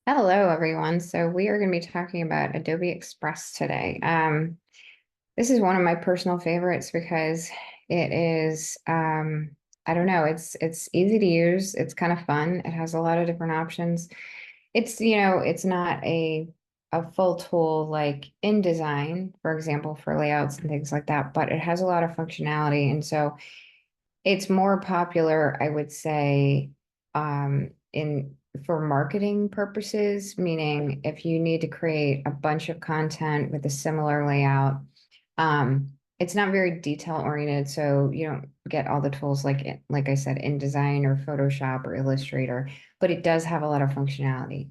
Hello, everyone. So we are going to be talking about Adobe Express today. This is one of my personal favorites because it is, I don't know, it's easy to use. It's kind of fun. It has a lot of different options. It's not a full tool like InDesign, for example, for layouts and things like that, but it has a lot of functionality, and so it's more popular, I would say, in for marketing purposes, meaning if you need to create a bunch of content with a similar layout, it's not very detail oriented, so you don't get all the tools like I said, InDesign or Photoshop or Illustrator, but it does have a lot of functionality.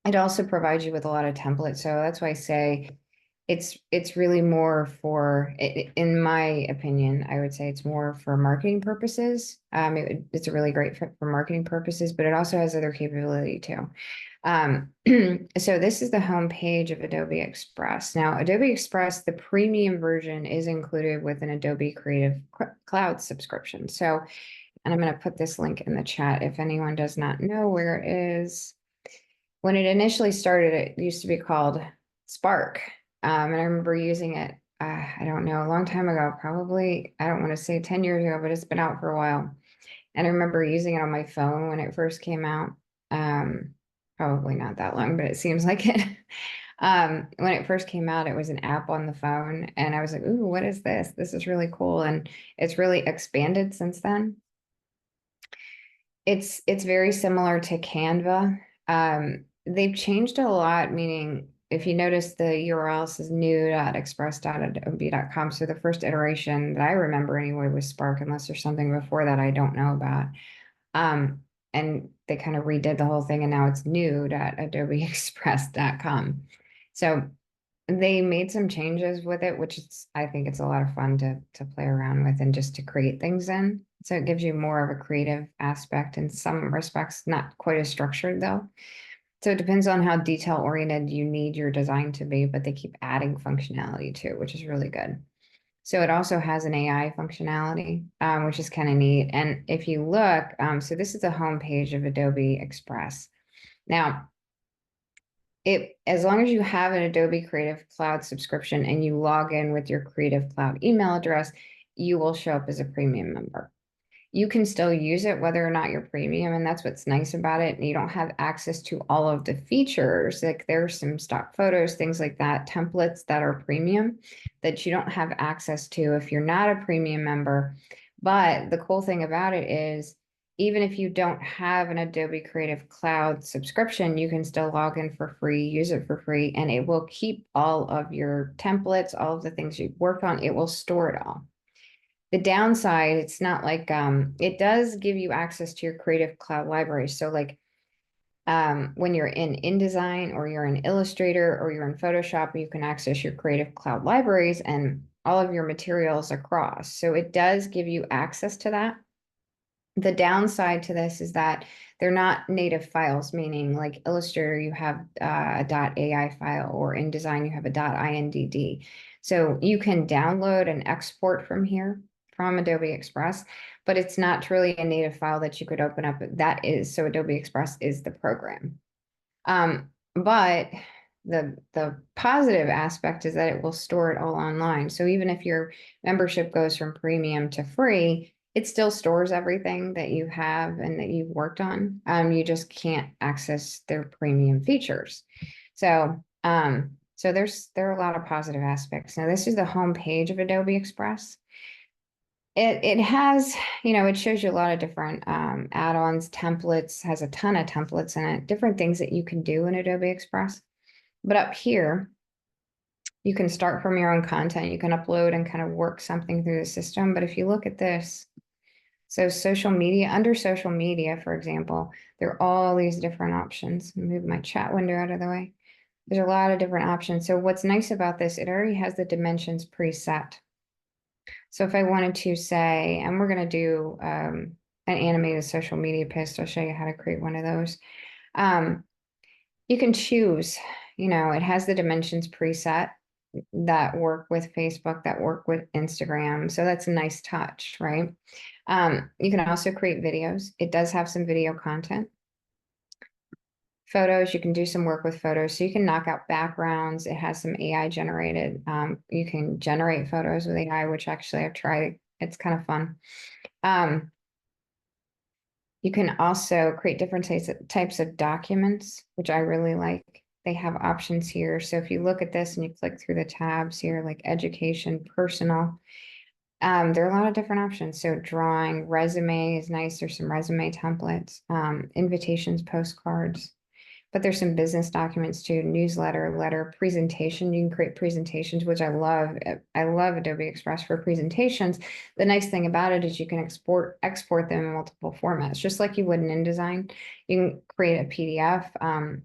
It also provides you with a lot of templates, so that's why I say it's really more for, in my opinion, I would say it's more for marketing purposes. It's a really great fit for marketing purposes, but it also has other capability too. So this is the home page of Adobe Express. Now, Adobe Express, the premium version is included with an Adobe Creative Cloud subscription. So, and I'm going to put this link in the chat if anyone does not know where it is. When it initially started, it used to be called Spark. And I remember using it, I don't know, a long time ago, probably, I don't want to say 10 years ago, but it's been out for a while. And I remember using it on my phone when it first came out. Probably not that long, but it seems like it. When it first came out, it was an app on the phone, and I was like, "Ooh, what is this? This is really cool." And it's really expanded since then. It's very similar to Canva. They've changed a lot, meaning if you notice the URL says new.express.adobe.com. So the first iteration that I remember anyway was Spark, unless there's something before that I don't know about. And they kind of redid the whole thing, and now it's new.adobeexpress.com. So they made some changes with it, which I think it's a lot of fun to play around with and just to create things in. So it gives you more of a creative aspect in some respects, not quite as structured though. So it depends on how detail oriented you need your design to be, but they keep adding functionality too, which is really good. So it also has an AI functionality, which is kind of neat. And if you look, so this is the home page of Adobe Express. Now, as long as you have an Adobe Creative Cloud subscription and you log in with your Creative Cloud email address, you will show up as a premium member. You can still use it whether or not you're premium, and that's what's nice about it. You don't have access to all of the features. Like there's some stock photos, things like that, templates that are premium that you don't have access to if you're not a premium member. But the cool thing about it is, even if you don't have an Adobe Creative Cloud subscription, you can still log in for free, use it for free, and it will keep all of your templates, all of the things you've worked on. It will store it all. The downside, it's not like, it does give you access to your Creative Cloud library. So like when you're in InDesign or you're in Illustrator or you're in Photoshop, you can access your Creative Cloud libraries and all of your materials across. So it does give you access to that. The downside to this is that they're not native files, meaning like Illustrator, you have a .ai file, or InDesign, you have a .indd. So you can download and export from here, from Adobe Express, but it's not truly a native file that you could open up. So Adobe Express is the program. But the positive aspect is that it will store it all online. So even if your membership goes from premium to free, it still stores everything that you have and that you've worked on. You just can't access their premium features. So there are a lot of positive aspects. Now, this is the home page of Adobe Express. It has, it shows you a lot of different add-ons, templates, has a ton of templates in it, different things that you can do in Adobe Express. But up here, you can start from your own content. You can upload and kind of work something through the system. But if you look at this, so social media, under social media, for example, there are all these different options. Move my chat window out of the way. There's a lot of different options. So what's nice about this, it already has the dimensions preset. So if I wanted to say, and we're going to do an animated social media post, I'll show you how to create one of those. You can choose, it has the dimensions preset that work with Facebook, that work with Instagram. So that's a nice touch, right? You can also create videos. It does have some video content. Photos, you can do some work with photos. So you can knock out backgrounds. It has some AI generated. You can generate photos with AI, which actually I've tried. It's kind of fun. You can also create different types of documents, which I really like. They have options here. So if you look at this and you click through the tabs here, like education, personal, there are a lot of different options. So drawing, resume is nice. There's some resume templates, invitations, postcards. But there's some business documents too, newsletter, letter, presentation. You can create presentations, which I love. I love Adobe Express for presentations. The nice thing about it is you can export them in multiple formats, just like you would in InDesign. You can create a PDF,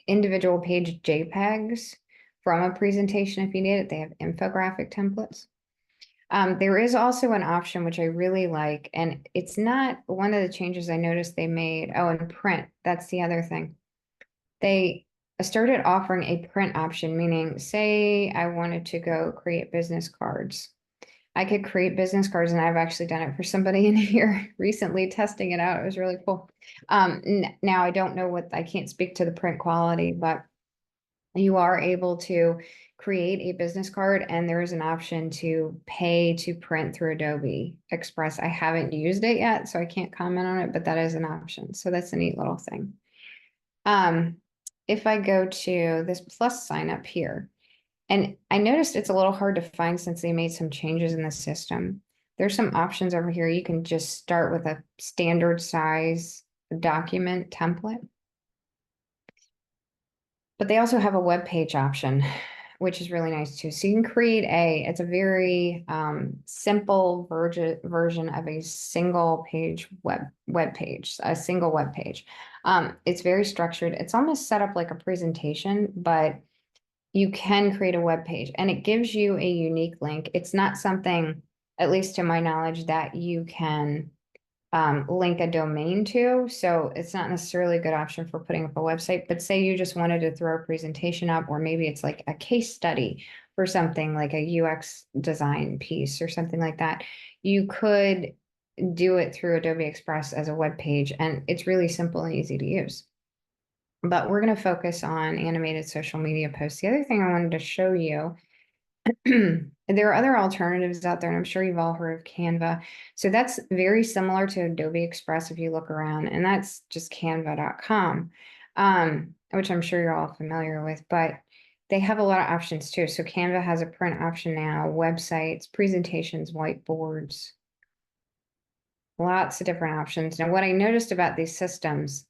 individual page JPEGs from a presentation if you need it. They have infographic templates. There is also an option which I really like, and it's not one of the changes I noticed they made. Oh, and print. That's the other thing. They started offering a print option, meaning, say I wanted to go create business cards. I could create business cards, and I've actually done it for somebody in here recently, testing it out. It was really cool. Now I don't know I can't speak to the print quality, but you are able to create a business card, and there is an option to pay to print through Adobe Express. I haven't used it yet, so I can't comment on it, but that is an option. So that's a neat little thing. If I go to this plus sign up here, and I noticed it's a little hard to find since they made some changes in the system. There's some options over here. You can just start with a standard size document template. But they also have a web page option, which is really nice too. So you can create it's a very simple version of a single page web page, a single web page. It's very structured. It's almost set up like a presentation, but you can create a web page, and it gives you a unique link. It's not something, at least to my knowledge, that you can link a domain to. So it's not necessarily a good option for putting up a website, but say you just wanted to throw a presentation up, or maybe it's like a case study for something like a UX design piece or something like that. You could do it through Adobe Express as a web page, and it's really simple and easy to use. But we're going to focus on animated social media posts. The other thing I wanted to show you, there are other alternatives out there, and I'm sure you've all heard of Canva. So that's very similar to Adobe Express if you look around, and that's just canva.com, which I'm sure you're all familiar with, but they have a lot of options too. So Canva has a print option now, websites, presentations, whiteboards, lots of different options. Now, what I noticed about these systems,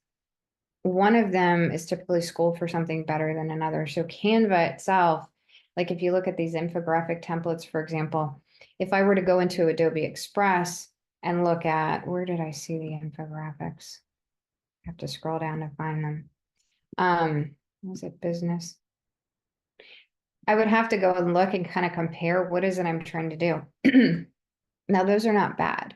one of them is typically schooled for something better than another. So Canva itself, like if you look at these infographic templates, for example, if I were to go into Adobe Express and look at, where did I see the infographics? I have to scroll down to find them. Was it business? I would have to go and look and kind of compare what is it I'm trying to do. Now, those are not bad,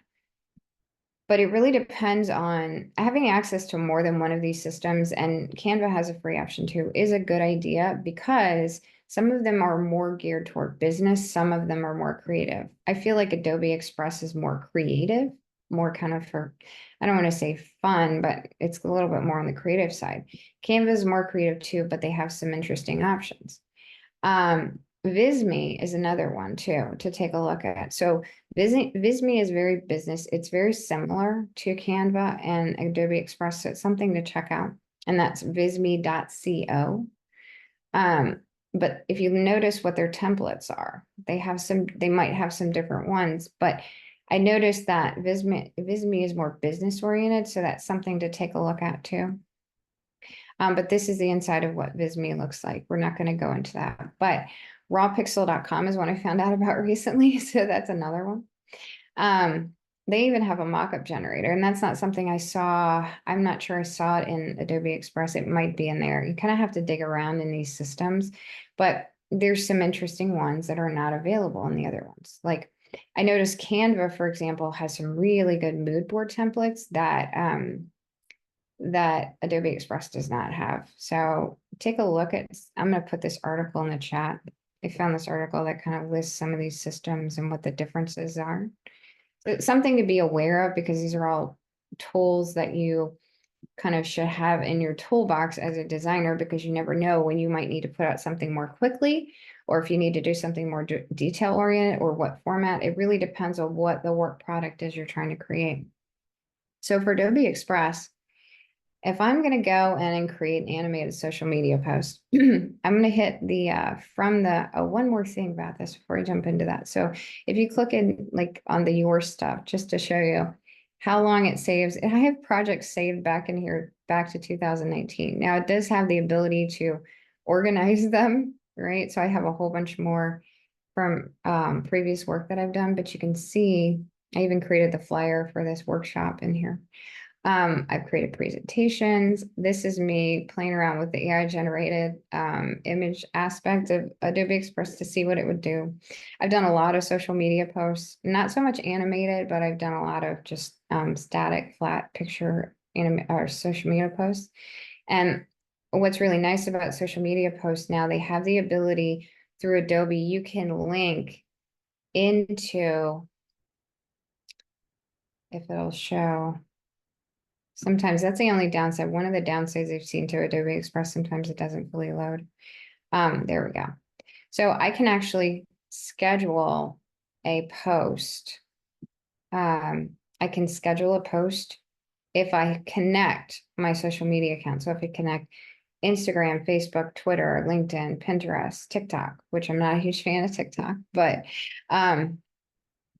but it really depends on having access to more than one of these systems, and Canva has a free option too, is a good idea, because some of them are more geared toward business, some of them are more creative. I feel like Adobe Express is more creative, more kind of for, I don't want to say fun, but it's a little bit more on the creative side. Canva is more creative too, but they have some interesting options. Visme is another one too to take a look at. So Visme is very business. It's very similar to Canva and Adobe Express. So it's something to check out. And that's visme.co. But if you notice what their templates are, they might have some different ones, but I noticed that Visme is more business oriented. So that's something to take a look at too. But this is the inside of what Visme looks like. We're not going to go into that, but rawpixel.com is one I found out about recently. So that's another one. They even have a mockup generator, and that's not something I saw. I'm not sure I saw it in Adobe Express. It might be in there. You kind of have to dig around in these systems, but there's some interesting ones that are not available in the other ones. Like I noticed Canva, for example, has some really good mood board templates that Adobe Express does not have. So take a look at, I'm going to put this article in the chat. I found this article that kind of lists some of these systems and what the differences are. So it's something to be aware of, because these are all tools that you kind of should have in your toolbox as a designer, because you never know when you might need to put out something more quickly, or if you need to do something more detail oriented, or what format. It really depends on what the work product is you're trying to create. So for Adobe Express, if I'm going to go in and create an animated social media post, I'm going to hit the one more thing about this before I jump into that. So if you click in like on the your stuff, just to show you how long it saves, I have projects saved back in here back to 2019. Now it does have the ability to organize them, right? So I have a whole bunch more from previous work that I've done, but you can see I even created the flyer for this workshop in here. I've created presentations. This is me playing around with the AI generated image aspect of Adobe Express to see what it would do. I've done a lot of social media posts, not so much animated, but I've done a lot of just static flat picture or social media posts. And what's really nice about social media posts now, they have the ability through Adobe, you can link into, if it'll show. Sometimes that's the only downside. One of the downsides I've seen to Adobe Express, sometimes it doesn't fully load. There we go. So I can actually schedule a post. I can schedule a post if I connect my social media account. So if I connect Instagram, Facebook, Twitter, LinkedIn, Pinterest, TikTok, which I'm not a huge fan of TikTok, but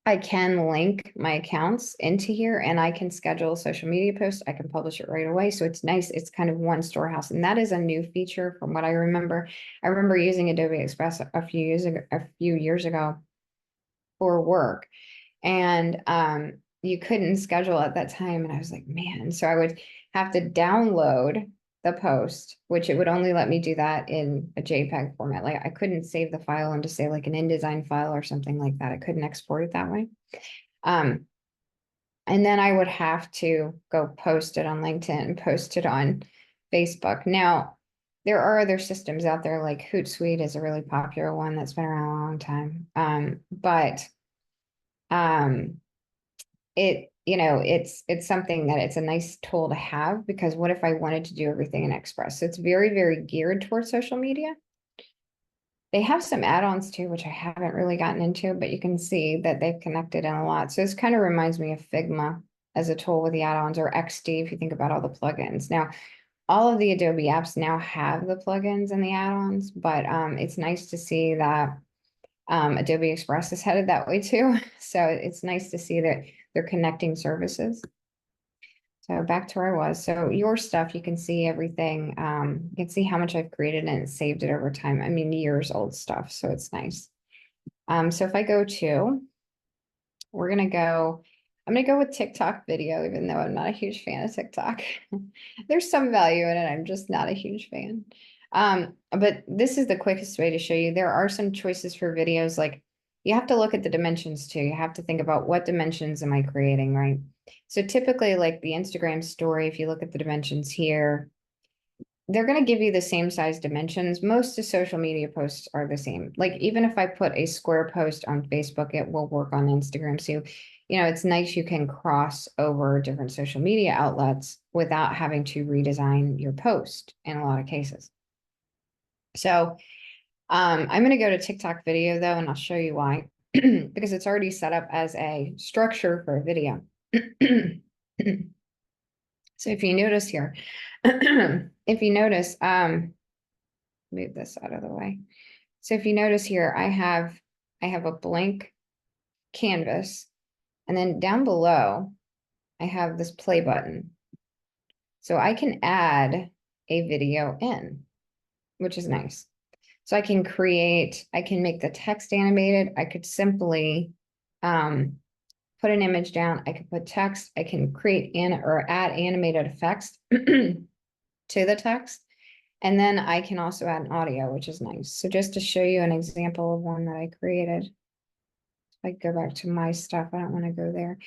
I can link my accounts into here and I can schedule a social media post. I can publish it right away. So it's nice. It's kind of one storehouse. And that is a new feature from what I remember. I remember using Adobe Express a few years ago for work. And you couldn't schedule at that time. And I was like, man. So I would have to download the post, which it would only let me do that in a JPEG format. Like I couldn't save the file into say like an InDesign file or something like that. I couldn't export it that way. And then I would have to go post it on LinkedIn, post it on Facebook. Now, there are other systems out there, like Hootsuite is a really popular one that's been around a long time. But it's something that it's a nice tool to have, because what if I wanted to do everything in Express? So it's very, very geared towards social media. They have some add-ons too, which I haven't really gotten into, but you can see that they've connected in a lot. So this kind of reminds me of Figma as a tool with the add-ons, or XD if you think about all the plugins. Now, all of the Adobe apps now have the plugins and the add-ons, but it's nice to see that Adobe Express is headed that way too. So it's nice to see that they're connecting services. So back to where I was. So your stuff, you can see everything. You can see how much I've created and it saved it over time. I mean, years old stuff. So it's nice. So if I go to, I'm going to go with TikTok video, even though I'm not a huge fan of TikTok. There's some value in it. I'm just not a huge fan. But this is the quickest way to show you. There are some choices for videos. Like you have to look at the dimensions too. You have to think about what dimensions am I creating, right? So typically like the Instagram story, if you look at the dimensions here, they're going to give you the same size dimensions. Most of social media posts are the same. Like even if I put a square post on Facebook, it will work on Instagram. So, it's nice you can cross over different social media outlets without having to redesign your post in a lot of cases. So I'm going to go to TikTok video though, and I'll show you why, because it's already set up as a structure for a video. So if you notice here, if you notice, move this out of the way. So if you notice here, I have a blank canvas, and then down below, I have this play button. So I can add a video in, which is nice. So I can make the text animated. I could simply put an image down. I could put text. I can create or add animated effects to the text. And then I can also add an audio, which is nice. So just to show you an example of one that I created. If I go back to my stuff, I don't want to go there.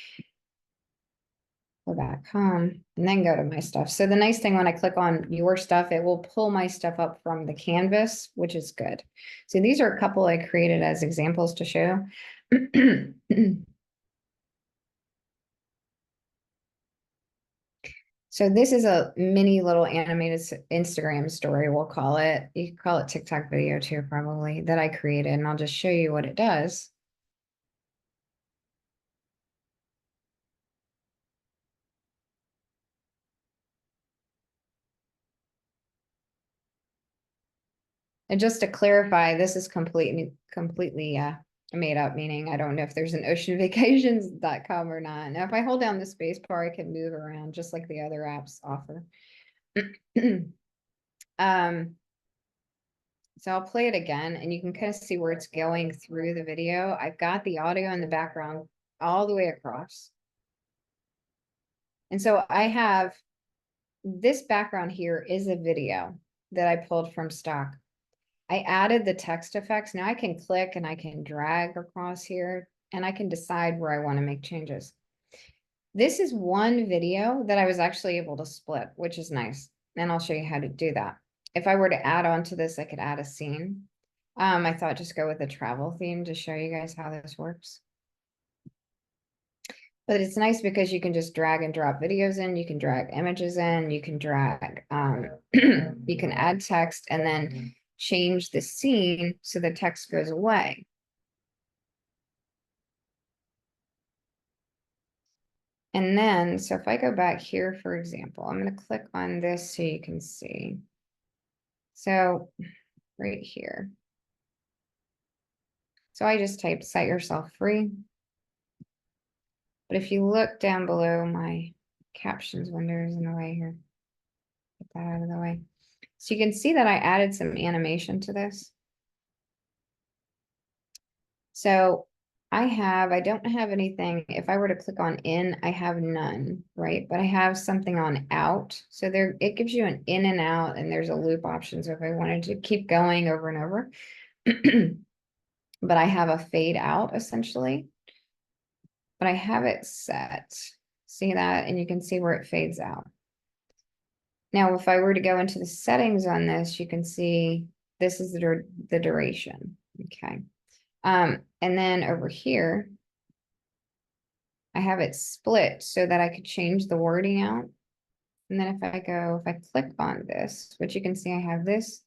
Go back home and then go to my stuff. So the nice thing when I click on your stuff, it will pull my stuff up from the canvas, which is good. So these are a couple I created as examples to show. So this is a mini little animated Instagram story, we'll call it. You can call it TikTok video too, probably, that I created, and I'll just show you what it does. And just to clarify, this is completely made up, meaning I don't know if there's an oceanvacations.com or not. Now, if I hold down the space bar, I can move around just like the other apps offer. So I'll play it again and you can kind of see where it's going through the video. I've got the audio in the background all the way across. And so I have this background here is a video that I pulled from stock. I added the text effects. Now I can click and I can drag across here and I can decide where I want to make changes. This is one video that I was actually able to split, which is nice. And I'll show you how to do that. If I were to add on to this, I could add a scene. I thought just go with a travel theme to show you guys how this works. But it's nice because you can just drag and drop videos in, you can drag images in, you can drag, you can add text and then change the scene so the text goes away. And then, so if I go back here, for example, I'm going to click on this so you can see. So right here. So I just typed set yourself free. But if you look down below, my captions window is in the way here. Get that out of the way. So you can see that I added some animation to this. So I don't have anything. If I were to click on in, I have none, right? But I have something on out. So there, it gives you an in and out, and there's a loop option. So if I wanted to keep going over and over, but I have a fade out essentially, but I have it set. See that? And you can see where it fades out. Now, if I were to go into the settings on this, you can see this is the duration. Okay. And then over here, I have it split so that I could change the wording out. And then if I click on this, which you can see I have this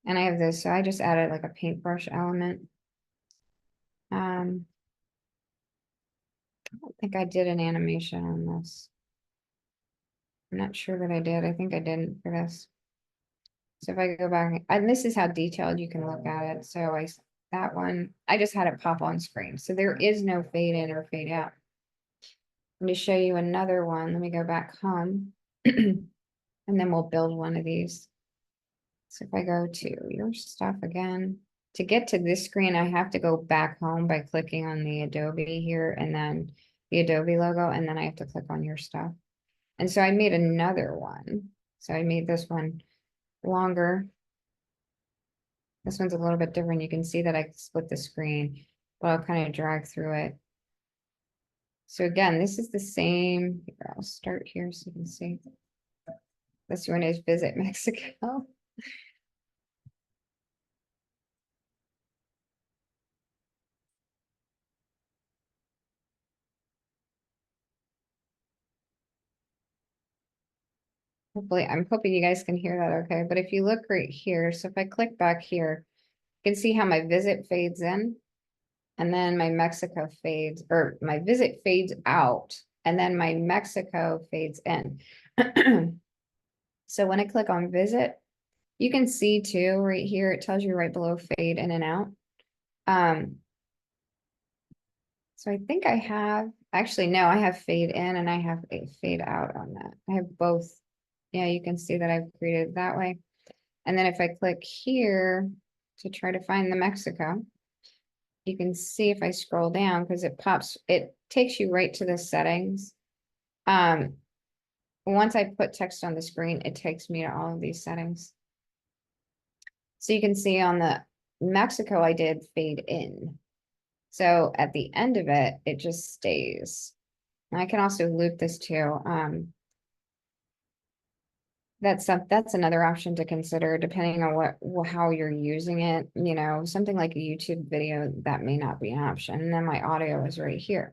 and I have this. So I just added like a paintbrush element. I don't think I did an animation on this. I'm not sure that I did. I think I didn't for this. So if I go back, and this is how detailed you can look at it. So that one, I just had it pop on screen. So there is no fade in or fade out. Let me show you another one. Let me go back home and then we'll build one of these. So if I go to your stuff again, to get to this screen, I have to go back home by clicking on the Adobe here and then the Adobe logo, and then I have to click on your stuff. And so I made another one. So I made this one longer. This one's a little bit different. You can see that I split the screen, but I'll kind of drag through it. So again, this is the same. Here, I'll start here so you can see. This one is Visit Mexico. Hopefully, I'm hoping you guys can hear that okay. But if you look right here, so if I click back here, you can see how my visit fades in and then my Mexico fades, or my visit fades out and then my Mexico fades in. So when I click on visit, you can see too right here, it tells you right below fade in and out. So I think I have, actually, no, I have fade in and I have a fade out on that. I have both. Yeah, you can see that I've created it that way. And then if I click here to try to find the Mexico, you can see if I scroll down, because it takes you right to the settings. Once I put text on the screen, it takes me to all of these settings. So you can see on the Mexico, I did fade in. So at the end of it, it just stays. I can also loop this too. That's another option to consider depending on how you're using it. You know, something like a YouTube video, that may not be an option. And then my audio is right here.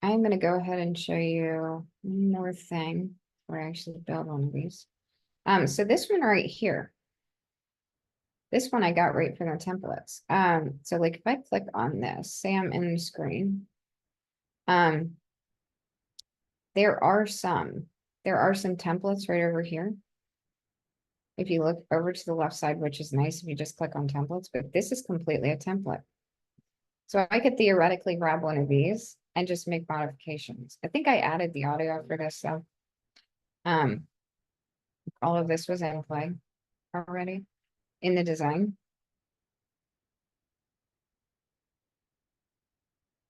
I'm going to go ahead and show you one more thing where I actually build one of these. So this one right here, this one I got right from the templates. So like if I click on this, say I'm in the screen, um, there are some templates right over here. If you look over to the left side, which is nice if you just click on templates, but this is completely a template. So I could theoretically grab one of these and just make modifications. I think I added the audio for this, so all of this was in play already in the design.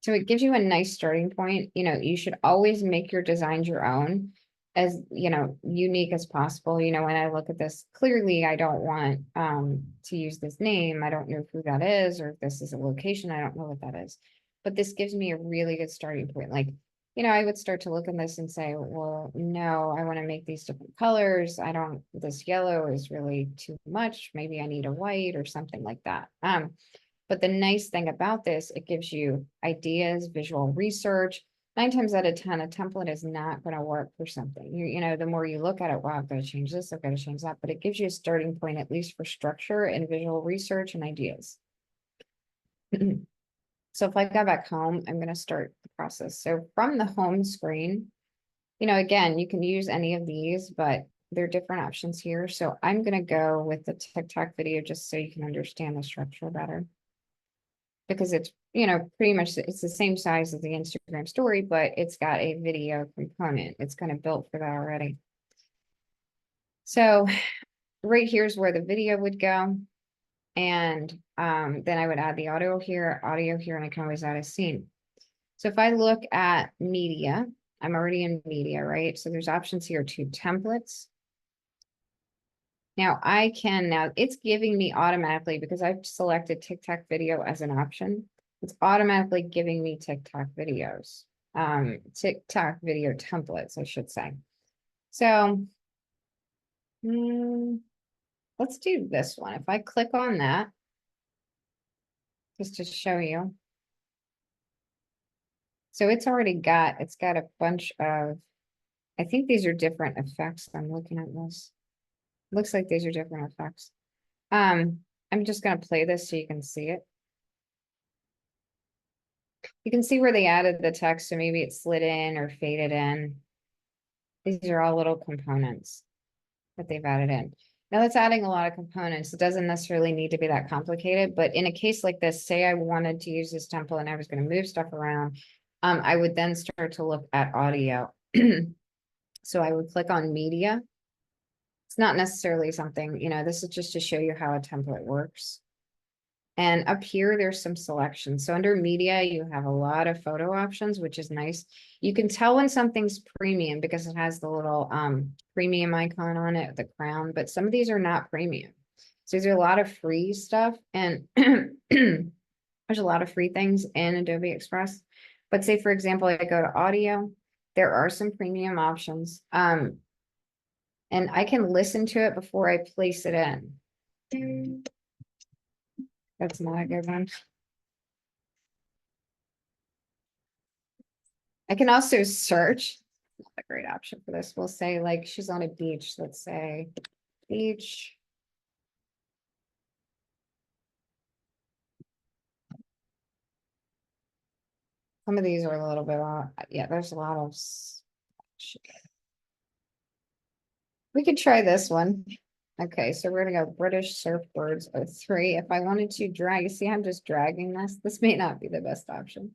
So it gives you a nice starting point. You know, you should always make your designs your own, as, you know, unique as possible. You know, when I look at this, clearly I don't want to use this name. I don't know who that is, or if this is a location, I don't know what that is. But this gives me a really good starting point. Like, you know, I would start to look at this and say, well, no, I want to make these different colors. I don't, this yellow is really too much. Maybe I need a white or something like that. But the nice thing about this, it gives you ideas, visual research. 9 times out of 10, a template is not going to work for something. You know, the more you look at it, wow, I've got to change this, I've got to change that. But it gives you a starting point, at least for structure and visual research and ideas. So if I go back home, I'm going to start the process. So from the home screen, you know, again, you can use any of these, but there are different options here. So I'm going to go with the TikTok video just so you can understand the structure better, because it's, you know, pretty much it's the same size as the Instagram story, but it's got a video component. It's kind of built for that already. So right here's where the video would go. And then I would add the audio here, and I can always add a scene. So if I look at media, I'm already in media, right? So there's options here to templates. Now it's giving me automatically, because I've selected TikTok video as an option. It's automatically giving me TikTok videos, TikTok video templates, I should say. So let's do this one. If I click on that, just to show you. So it's got a bunch of, I think these are different effects. I'm looking at this. Looks like these are different effects. I'm just going to play this so you can see it. You can see where they added the text, so maybe it slid in or faded in. These are all little components that they've added in. Now that's adding a lot of components. It doesn't necessarily need to be that complicated, but in a case like this, say I wanted to use this template and I was going to move stuff around, I would then start to look at audio. So I would click on media. It's not necessarily something, you know, this is just to show you how a template works. And up here, there's some selections. So under media, you have a lot of photo options, which is nice. You can tell when something's premium because it has the little premium icon on it, the crown, but some of these are not premium. So there's a lot of free stuff, and there's a lot of free things in Adobe Express. But say, for example, I go to audio, there are some premium options. And I can listen to it before I place it in. That's not a good one. I can also search. Not a great option for this. We'll say like she's on a beach. Let's say beach. Some of these are a little bit off. Yeah, there's a lot of. We could try this one. Okay, so we're gonna go British surfboards 03. If I wanted to drag, you see, I'm just dragging this. This may not be the best option,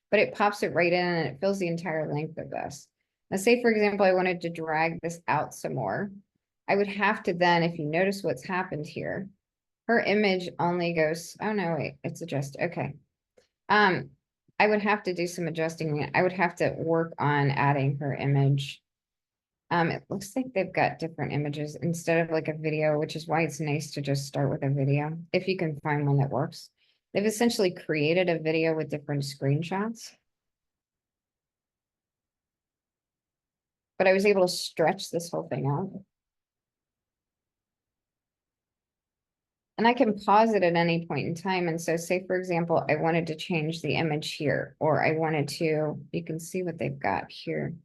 but it pops it right in and it fills the entire length of this. Now, say for example, I wanted to drag this out some more. I would have to then, if you notice what's happened here, her image only goes, oh no, wait, it's adjusted. Okay. I would have to do some adjusting. I would have to work on adding her image. It looks like they've got different images instead of like a video, which is why it's nice to just start with a video if you can find one that works. They've essentially created a video with different screenshots. But I was able to stretch this whole thing out. And I can pause it at any point in time. And so say, for example, I wanted to change the image here, or I wanted to, you can see what they've got here.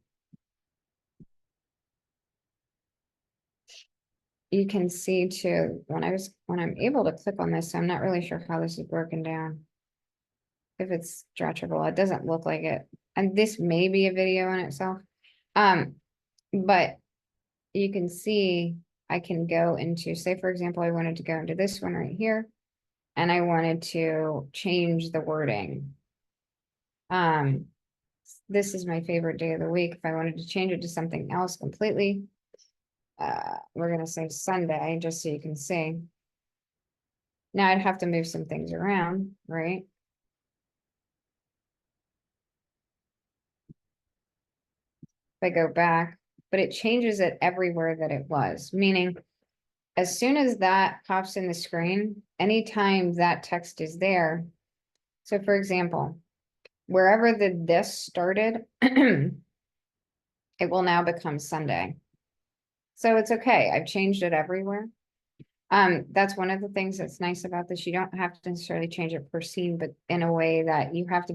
You can see too, when I'm able to click on this, I'm not really sure how this is broken down. If it's stretchable, it doesn't look like it. And this may be a video in itself. But you can see I can go into, say, for example, I wanted to go into this one right here, and I wanted to change the wording. This is my favorite day of the week. If I wanted to change it to something else completely, we're gonna say Sunday, just so you can see. Now I'd have to move some things around, right? If I go back, but it changes it everywhere that it was, meaning as soon as that pops in the screen, anytime that text is there. So for example, wherever this started, it will now become Sunday. So it's okay. I've changed it everywhere. That's one of the things that's nice about this. You don't have to necessarily change it per scene, but in a way that you have to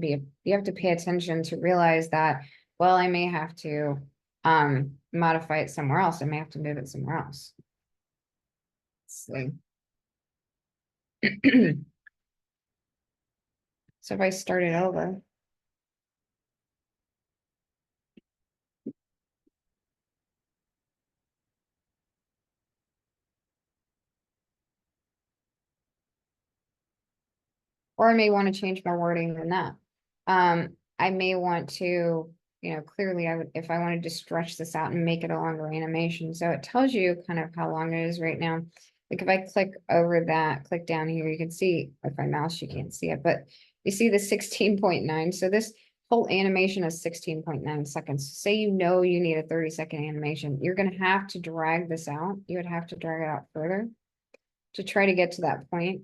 pay attention to realize that, well, I may have to modify it somewhere else. I may have to move it somewhere else. Let's see. So if I start it over. Or I may want to change my wording than that. I may want to, clearly if I wanted to stretch this out and make it a longer animation. So it tells you kind of how long it is right now. Like if I click over that, click down here, you can see, if I mouse, you can't see it, but you see the 16.9. So this whole animation is 16.9 seconds. Say you need a 30-second animation. You're going to have to drag this out. You would have to drag it out further to try to get to that point.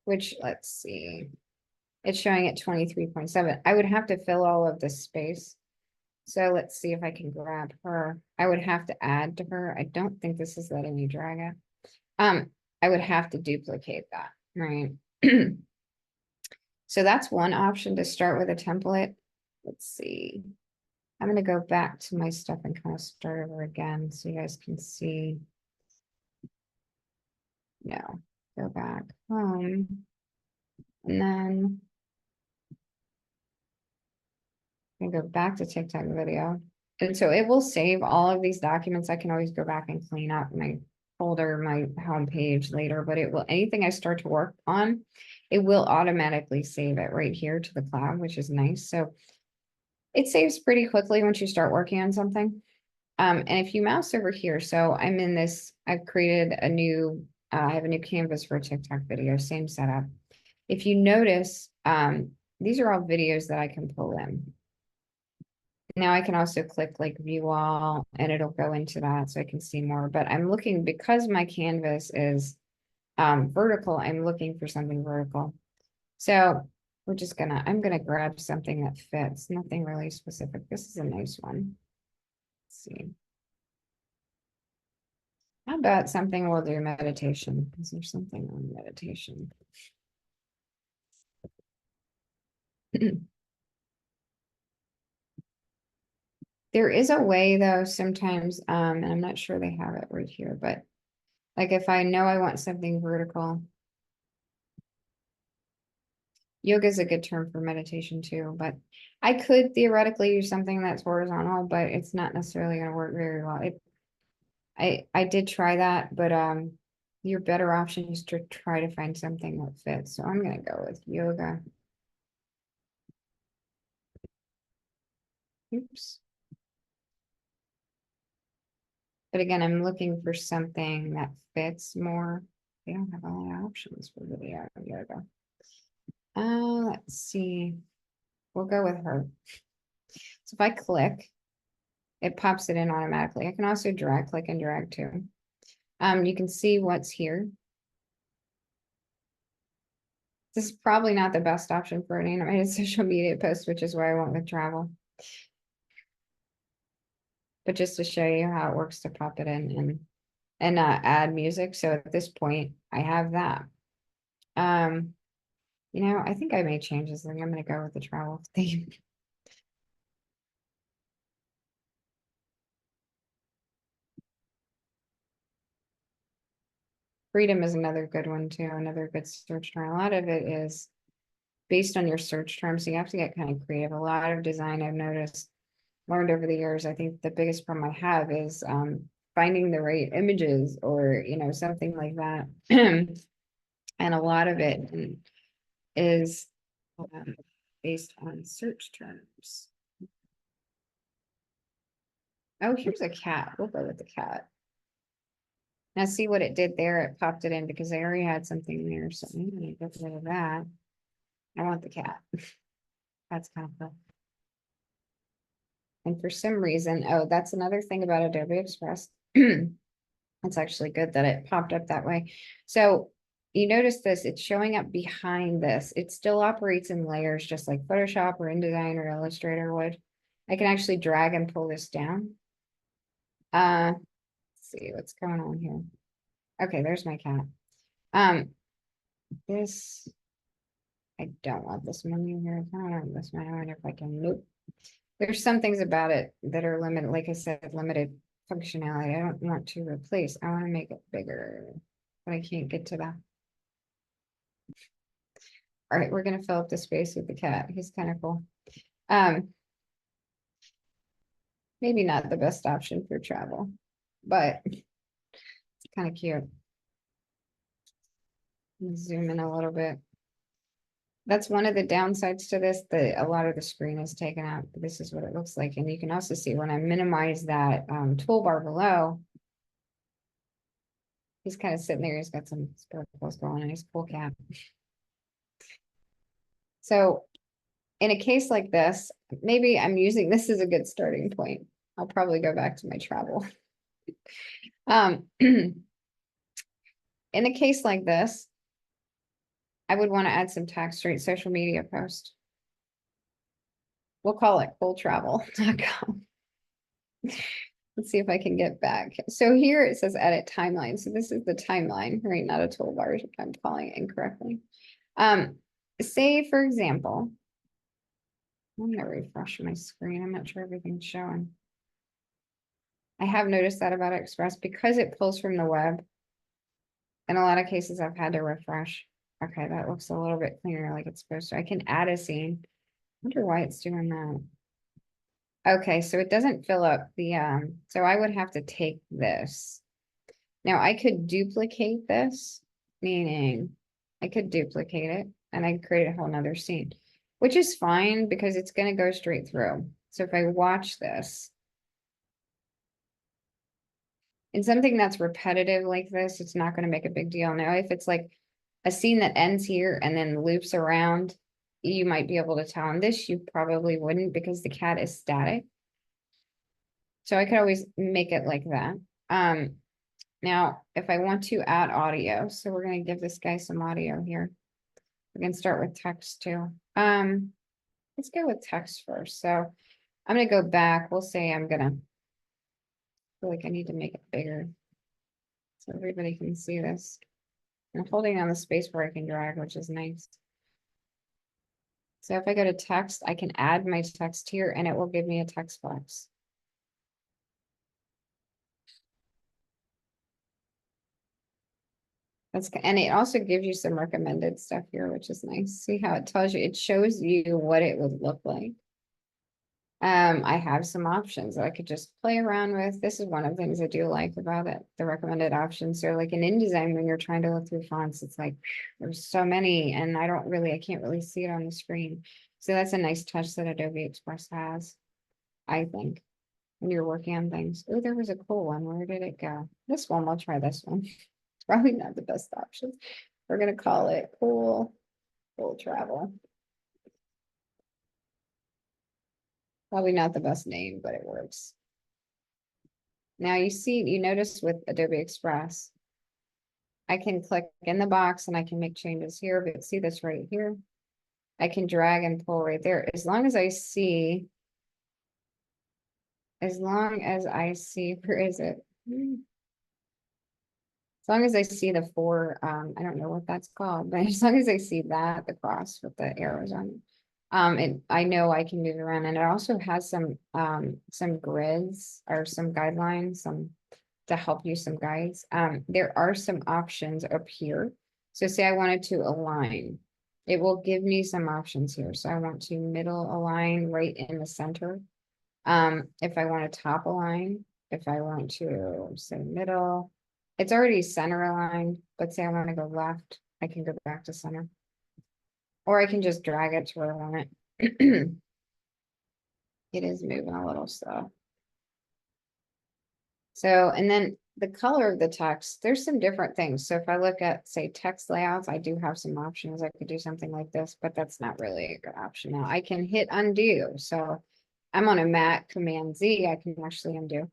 Which, let's see, it's showing at 23.7. I would have to fill all of this space. So let's see if I can grab her. I would have to add to her. I don't think this is letting me drag it. I would have to duplicate that, right? So that's one option to start with a template. Let's see. I'm going to go back to my stuff and kind of start over again so you guys can see. No, go back home. And then I go back to TikTok video. And so it will save all of these documents. I can always go back and clean up my folder, my home page later, but it will, anything I start to work on, it will automatically save it right here to the cloud, which is nice. So it saves pretty quickly once you start working on something. And if you mouse over here, so I'm in this, I've created a new, I have a new canvas for a TikTok video, same setup. If you notice, these are all videos that I can pull in. Now I can also click like view all and it'll go into that so I can see more, but I'm looking, because my canvas is vertical, I'm looking for something vertical. So I'm gonna grab something that fits, nothing really specific. This is a nice one. Let's see. How about something we'll do meditation? Is there something on meditation? There is a way though, sometimes, and I'm not sure they have it right here, but like if I know I want something vertical, yoga is a good term for meditation too, but I could theoretically use something that's horizontal, but it's not necessarily going to work very well. I did try that, but your better option is to try to find something that fits. So I'm going to go with yoga. Oops. But again, I'm looking for something that fits more. They don't have a lot of options for video yoga. Let's see. We'll go with her. So if I click, it pops it in automatically. I can also drag, click and drag too. You can see what's here. This is probably not the best option for an animated social media post, which is why I went with travel. But just to show you how it works to pop it in. And and add music. So at this point, I have that. I think I made changes. I'm gonna go with the travel theme. Freedom is another good one too, another good search term. A lot of it is based on your search terms. So you have to get kind of creative. A lot of design I've noticed, learned over the years. I think the biggest problem I have is finding the right images or, something like that. And a lot of it is based on search terms. Oh, here's a cat. We'll go with the cat. Now see what it did there. It popped it in because I already had something there. So I'm gonna get rid of that. I want the cat. That's kind of cool. And for some reason, oh, that's another thing about Adobe Express. It's actually good that it popped up that way. So you notice this, it's showing up behind this. It still operates in layers, just like Photoshop or InDesign or Illustrator would. I can actually drag and pull this down. Let's see what's going on here. Okay, there's my cat. This, I don't want this menu here. I don't want this menu. I wonder if I can, nope. There's some things about it that are limited, like I said, limited functionality. I don't want to replace. I want to make it bigger, but I can't get to that. All right, we're gonna fill up the space with the cat. He's kind of cool. Maybe not the best option for travel, but it's kind of cute. Zoom in a little bit. That's one of the downsides to this, that a lot of the screen is taken out. This is what it looks like. And you can also see when I minimize that toolbar below, he's kind of sitting there. He's got some sparkles going on. He's a cool cat. So in a case like this, maybe I'm using this as a good starting point. I'll probably go back to my travel. In a case like this, I would want to add some text straight social media post. We'll call it cooltravel.com. Let's see if I can get back. So here it says edit timeline. So this is the timeline, right? Not a toolbar. I'm calling it incorrectly. Say, for example, I'm going to refresh my screen. I'm not sure everything's showing. I have noticed that about Express because it pulls from the web. In a lot of cases, I've had to refresh. Okay, that looks a little bit cleaner like it's supposed to. I can add a scene. I wonder why it's doing that. Okay, so it doesn't fill up the, so I would have to take this. Now I could duplicate this, meaning I could duplicate it and I create a whole nother scene, which is fine because it's going to go straight through. So if I watch this, in something that's repetitive like this, it's not going to make a big deal. Now, if it's like a scene that ends here and then loops around, you might be able to tell. On this, you probably wouldn't because the cat is static. So I could always make it like that. Now, if I want to add audio, so we're going to give this guy some audio here. We can start with text too. Let's go with text first. So I'm going to go back. We'll say I'm going to feel like I need to make it bigger so everybody can see this. I'm holding on the space where I can drag, which is nice. So if I go to text, I can add my text here and it will give me a text box. And it also gives you some recommended stuff here, which is nice. See how it tells you, it shows you what it would look like. I have some options that I could just play around with. This is one of the things I do like about it, the recommended options. So like in InDesign, when you're trying to look through fonts, it's like, there's so many and I can't really see it on the screen. So that's a nice touch that Adobe Express has, I think, when you're working on things. Oh, there was a cool one. Where did it go? This one, we'll try this one. It's probably not the best option. We're going to call it cool travel. Probably not the best name, but it works. Now you notice with Adobe Express, I can click in the box and I can make changes here, but see this right here? I can drag and pull right there. As long as I see, where is it? As long as I see the four, I don't know what that's called, but as long as I see that, the cross with the arrows on it. And I know I can move around, and it also has some grids or some guidelines, some to help you, some guides. There are some options up here. So say I wanted to align, it will give me some options here. So I want to middle align right in the center. If I want to top align, if I want to say middle, it's already center aligned, but say I want to go left, I can go back to center. Or I can just drag it to where I want it. It is moving a little slow. So, and then the color of the text, there's some different things. So if I look at, say, text layouts, I do have some options. I could do something like this, but that's not really a good option. Now I can hit undo. So I'm on a Mac, Command Z, I can actually undo.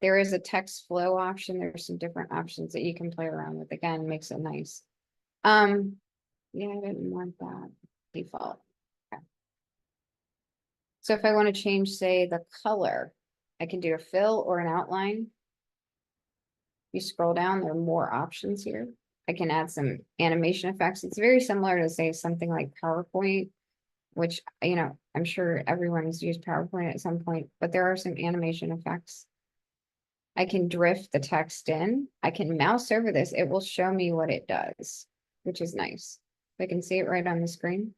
There is a text flow option. There's some different options that you can play around with. Again, makes it nice. Yeah, I didn't want that default. Okay. So if I want to change, say, the color, I can do a fill or an outline. You scroll down, there are more options here. I can add some animation effects. It's very similar to, say, something like PowerPoint, which, you know, I'm sure everyone's used PowerPoint at some point, but there are some animation effects. I can drift the text in. I can mouse over this. It will show me what it does, which is nice. I can see it right on the screen.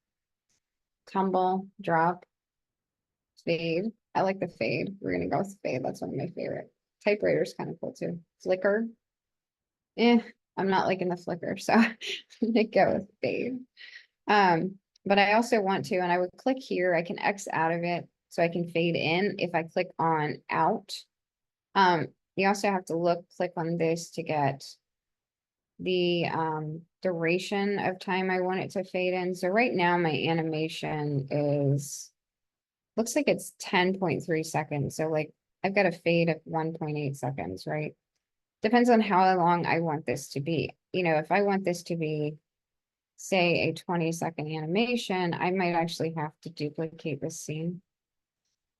Tumble, drop, fade. I like the fade. We're gonna go with fade. That's one of my favorite. Typewriter's kind of cool too. Flicker. I'm not liking the flicker, so I'm gonna go with fade. But I also want to, and I would click here, I can X out of it so I can fade in. If I click on out, you also have to click on this to get the duration of time I want it to fade in. So right now my animation is, looks like it's 10.3 seconds. So like I've got a fade of 1.8 seconds, right? Depends on how long I want this to be. You know, if I want this to be, say, a 20-second animation, I might actually have to duplicate this scene.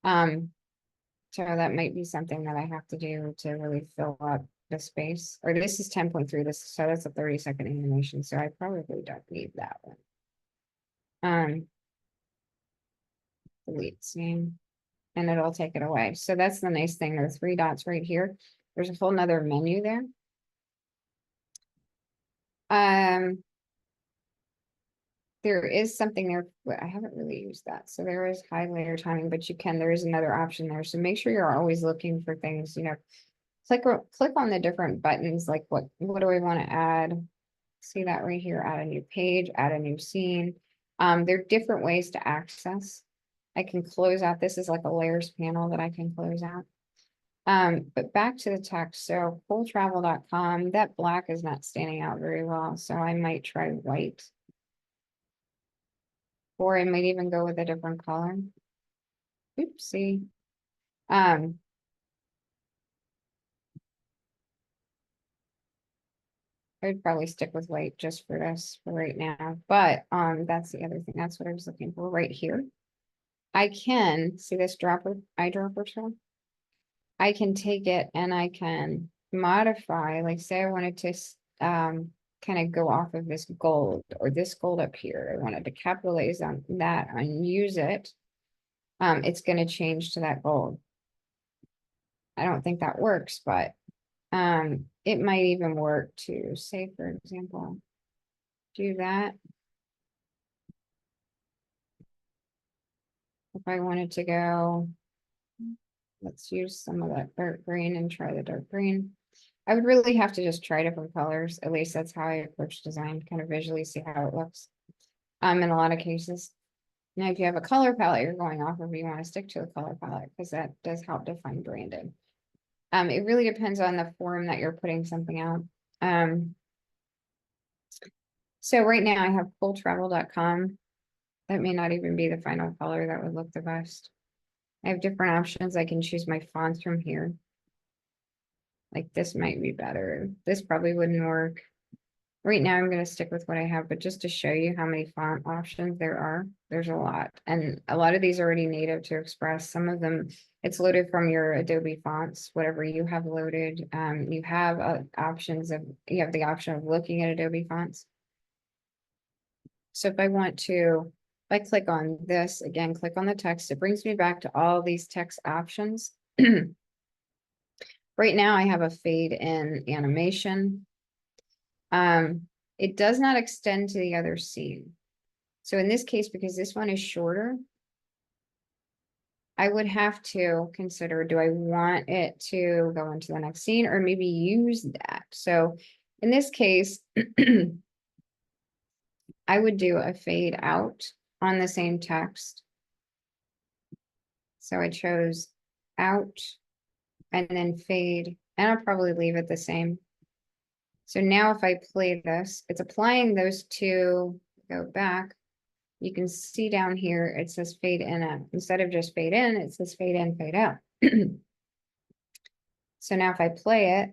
So that might be something that I have to do to really fill up the space. Or this is 10.3, so that's a 30-second animation, so I probably don't need that one. Delete scene, and it'll take it away. So that's the nice thing. There are 3 dots right here. There's a whole nother menu there. There is something there, but I haven't really used that. So there is high layer timing, but there is another option there. So make sure you're always looking for things, you know, click on the different buttons, like what do I want to add? See that right here, add a new page, add a new scene. There are different ways to access. I can close out, this is like a layers panel that I can close out. But back to the text, so fulltravel.com, that black is not standing out very well, so I might try white. Or I might even go with a different color. Oopsie. I would probably stick with white just for this for right now. But that's the other thing. That's what I was looking for right here. I can see this eyedropper tool. I can take it and I can modify, like say I wanted to kind of go off of this gold or this gold up here. I wanted to capitalize on that and use it. It's going to change to that gold. I don't think that works, but it might even work to say, for example, do that. If I wanted to go, let's use some of that dark green and try the dark green. I would really have to just try different colors. At least that's how I approach design, kind of visually see how it looks. In a lot of cases. Now, if you have a color palette you're going off of, you want to stick to the color palette because that does help define branding. It really depends on the form that you're putting something out. So right now I have fulltravel.com. That may not even be the final color that would look the best. I have different options. I can choose my fonts from here. Like this might be better. This probably wouldn't work. Right now, I'm going to stick with what I have, but just to show you how many font options there are, there's a lot. And a lot of these are already native to Express. Some of them, it's loaded from your Adobe fonts, whatever you have loaded. You have you have the option of looking at Adobe fonts. So if I want to, if I click on this, again, click on the text, it brings me back to all these text options. Right now, I have a fade in animation. It does not extend to the other scene. So in this case, because this one is shorter, I would have to consider, do I want it to go into the next scene or maybe use that? So in this case, I would do a fade out on the same text. So I chose out and then fade, and I'll probably leave it the same. So now if I play this, it's applying those two, go back. You can see down here, it says fade in out. Instead of just fade in, it says fade in, fade out. So now if I play it,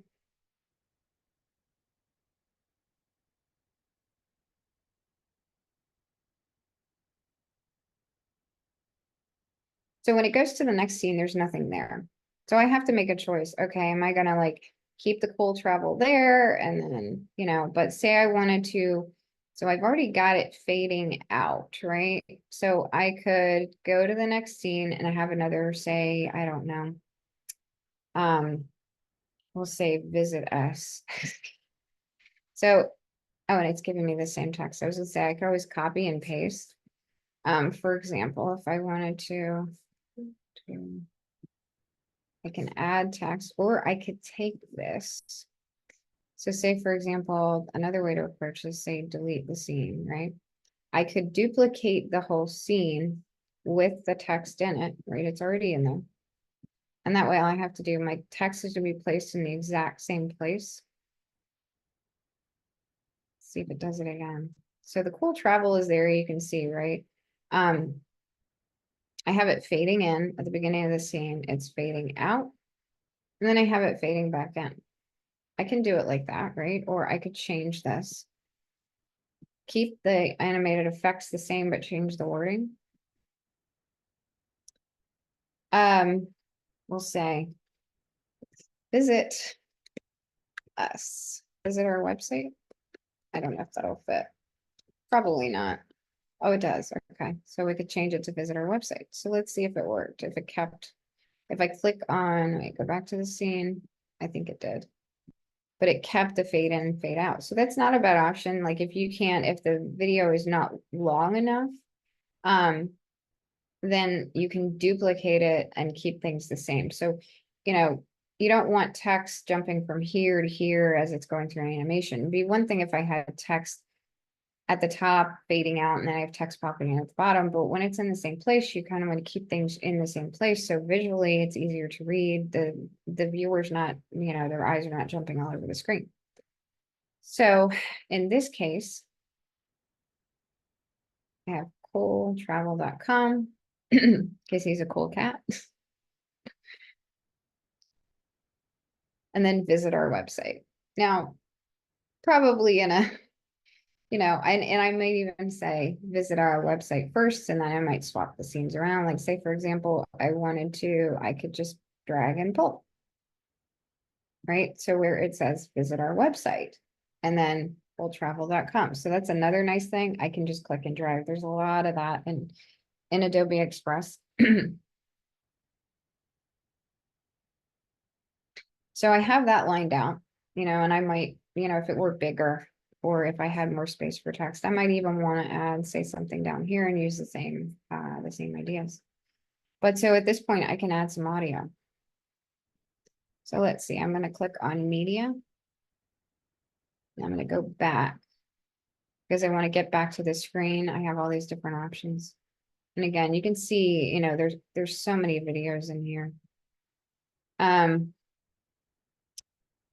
so when it goes to the next scene, there's nothing there. So I have to make a choice. Okay, am I gonna like keep the cool travel there? And then, but say I wanted to, so I've already got it fading out, right? So I could go to the next scene and I have another, say, I don't know. We'll say visit us. So, oh, and it's giving me the same text. I was gonna say I could always copy and paste. For example, if I wanted to I can add text, or I could take this. So say, for example, another way to approach this, say, delete the scene, right? I could duplicate the whole scene with the text in it, right? It's already in there. And that way all I have to do, my text is to be placed in the exact same place. Let's see if it does it again. So the cool travel is there, you can see, right? I have it fading in at the beginning of the scene, it's fading out, and then I have it fading back in. I can do it like that, right? Or I could change this. Keep the animated effects the same, but change the wording. We'll say, visit us. Visit our website. I don't know if that'll fit. Probably not. Oh, it does. Okay. So we could change it to visit our website. So let's see if it worked. If it kept, if I click on, wait, go back to the scene. I think it did. But it kept the fade in, fade out. So that's not a bad option. Like if you can't, if the video is not long enough, then you can duplicate it and keep things the same. So, you don't want text jumping from here to here as it's going through an animation. It'd be one thing if I had text at the top fading out and then I have text popping in at the bottom, but when it's in the same place, you kind of want to keep things in the same place. So visually it's easier to read. The viewer's not, their eyes are not jumping all over the screen. So in this case, I have cooltravel.com because he's a cool cat. And then visit our website. Now, probably in a, and I might even say visit our website first, and then I might swap the scenes around. Like say, for example, I could just drag and pull, right? So where it says visit our website and then cooltravel.com. So that's another nice thing. I can just click and drag. There's a lot of that in Adobe Express. So I have that lined out, and I might, if it were bigger or if I had more space for text, I might even want to add, say something down here and use the same ideas. But so at this point, I can add some audio. So let's see, I'm going to click on media. And I'm going to go back because I want to get back to the screen. I have all these different options. And again, you can see, there's so many videos in here.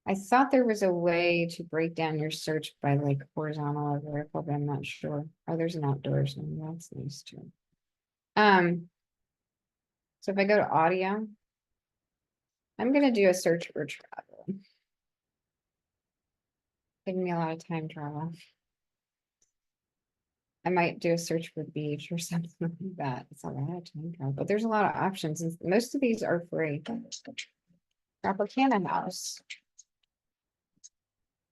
I thought there was a way to break down your search by like horizontal or vertical, but I'm not sure. Oh, there's an outdoors one. That's nice too. So if I go to audio, I'm gonna do a search for travel. Taking me a lot of time travel. I might do a search for beach or something like that. It's a lot of time travel, but there's a lot of options and most of these are free. Tropicana House.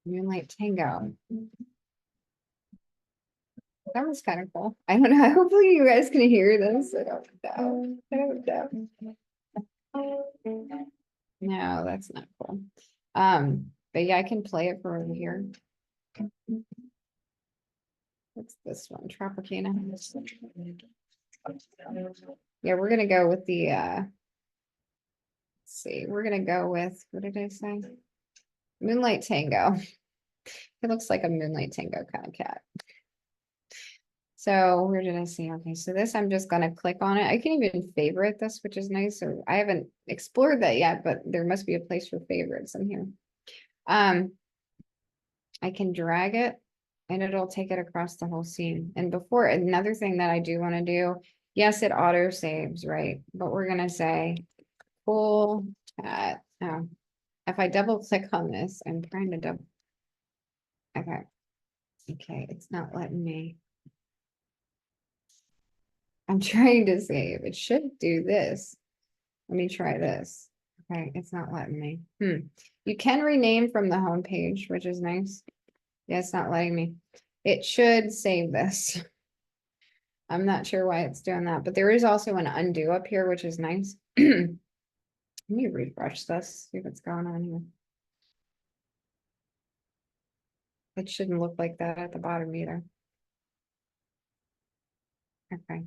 Moonlight Tango. That was kind of cool. I don't know. Hopefully you guys can hear this. I don't know. I don't know. No, that's not cool. But yeah, I can play it for over here. What's this one? Tropicana. Yeah, we're gonna go with the let's see, we're gonna go with what did I say? Moonlight Tango. It looks like a Moonlight Tango kind of cat. So where did I see? Okay, so this I'm just gonna click on it. I can even favorite this, which is nice. So I haven't explored that yet, but there must be a place for favorites in here. I can drag it and it'll take it across the whole scene. And before, another thing that I do want to do, yes, it auto saves, right? But we're gonna say full cat. Oh, if I double click on this, I'm trying to double. Okay. Okay, it's not letting me. I'm trying to save. It should do this. Let me try this. Okay, it's not letting me. You can rename from the home page, which is nice. Yeah, it's not letting me. It should save this. I'm not sure why it's doing that, but there is also an undo up here, which is nice. Let me refresh this, see what's going on here. It shouldn't look like that at the bottom either. Okay.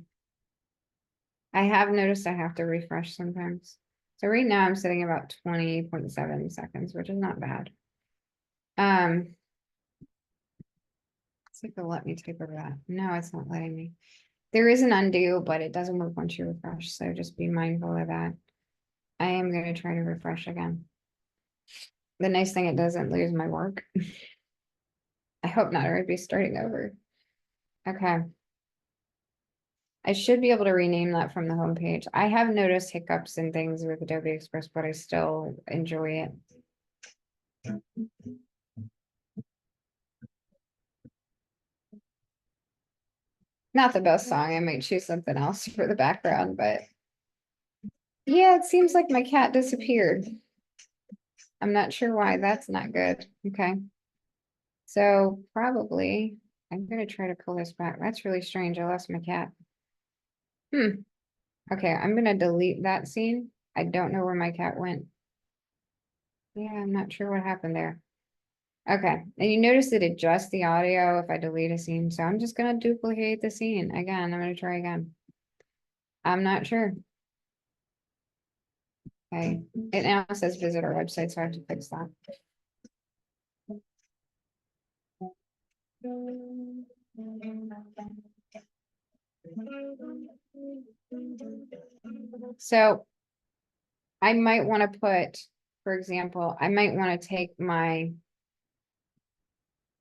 I have noticed I have to refresh sometimes. So right now I'm sitting about 20.7 seconds, which is not bad. See if it'll let me type over that. No, it's not letting me. There is an undo, but it doesn't work once you refresh. So just be mindful of that. I am going to try to refresh again. The nice thing, it doesn't lose my work. I hope not, or I'd be starting over. Okay. I should be able to rename that from the homepage. I have noticed hiccups and things with Adobe Express, but I still enjoy it. Not the best song. I might choose something else for the background, but yeah, it seems like my cat disappeared. I'm not sure why. That's not good. Okay. So probably I'm gonna try to pull this back. That's really strange. I lost my cat. Okay, I'm gonna delete that scene. I don't know where my cat went. Yeah, I'm not sure what happened there. Okay, and you notice it adjusts the audio if I delete a scene, so I'm just gonna duplicate the scene again. I'm gonna try again. I'm not sure. Okay, it now says visit our website, so I have to fix that. So I might want to put, for example, I might want to take my,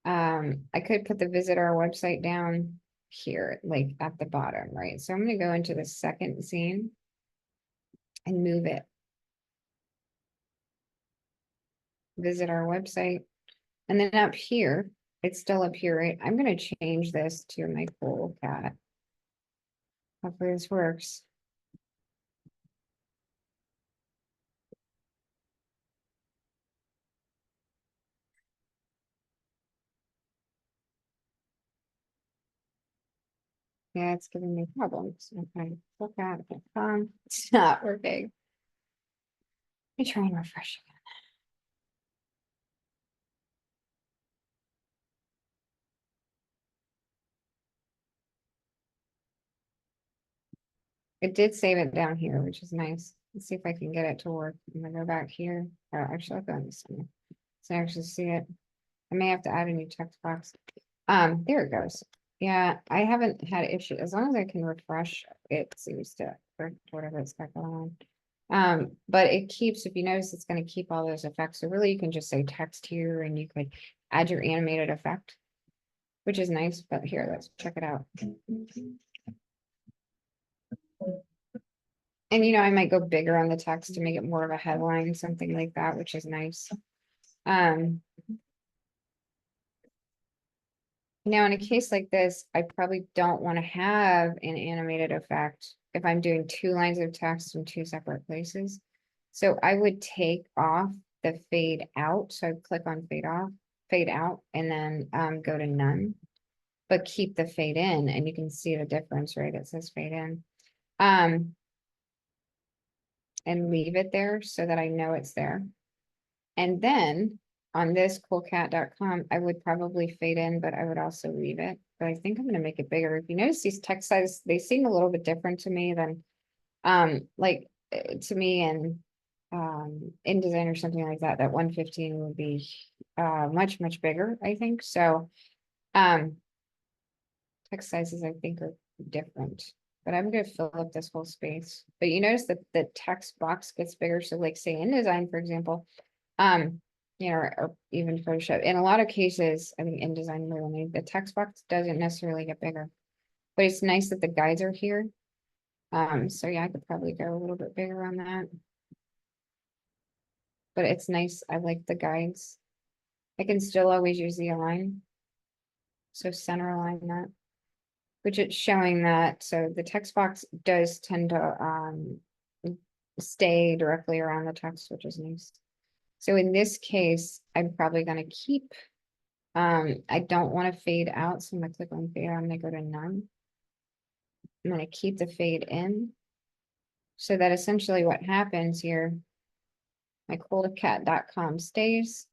I could put the visit our website down here, like at the bottom, right? So I'm going to go into the second scene and move it. Visit our website. And then up here, it's still up here, right? I'm going to change this to my cool cat. Hopefully this works. Yeah, it's giving me problems. Okay, look at it. It's not working. Let me try and refresh again. It did save it down here, which is nice. Let's see if I can get it to work. I'm gonna go back here. Oh, actually, I'll go in this one. So I actually see it. I may have to add a new text box. There it goes. Yeah, I haven't had issues. As long as I can refresh, it seems to work, whatever it's got going on. But it keeps, if you notice, it's going to keep all those effects. So really you can just say text here and you could add your animated effect, which is nice. But here, let's check it out. And I might go bigger on the text to make it more of a headline, something like that, which is nice. Now, in a case like this, I probably don't want to have an animated effect if I'm doing 2 lines of text in 2 separate places. So I would take off the fade out. So I'd click on fade off, fade out, and then go to none, but keep the fade in, and you can see the difference, right? It says fade in. And leave it there so that I know it's there. And then on this coolcat.com, I would probably fade in, but I would also leave it. But I think I'm going to make it bigger. If you notice these text sizes, they seem a little bit different to me than to me and InDesign or something like that. That 115 would be much, much bigger, I think. So text sizes, I think, are different. But I'm going to fill up this whole space. But you notice that the text box gets bigger. So like say InDesign, for example, you know, or even Photoshop. In a lot of cases, I think InDesign more than anything, the text box doesn't necessarily get bigger, but it's nice that the guides are here. So yeah, I could probably go a little bit bigger on that. But it's nice. I like the guides. I can still always use the align. So center align that, which it's showing that. So the text box does tend to stay directly around the text, which is nice. So in this case, I'm probably going to keep, I don't want to fade out. So I'm going to click on fade out. I'm going to go to none. I'm going to keep the fade in. So that essentially what happens here, my coolcat.com stays.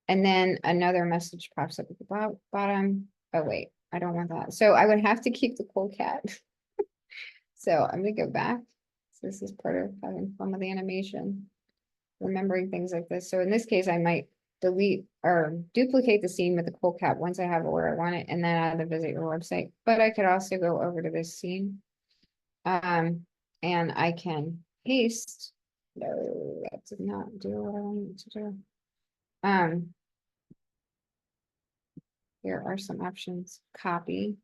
And then another message pops up at the bottom. Oh, wait, I don't want that. So I would have to keep the cool cat. So I'm going to go back. So this is part of having fun with the animation, remembering things like this. So in this case, I might delete or duplicate the scene with the cool cat once I have it where I want it, and then add the visit your website. But I could also go over to this scene. And I can paste. No, that did not do what I wanted to do. Here are some options. Copy.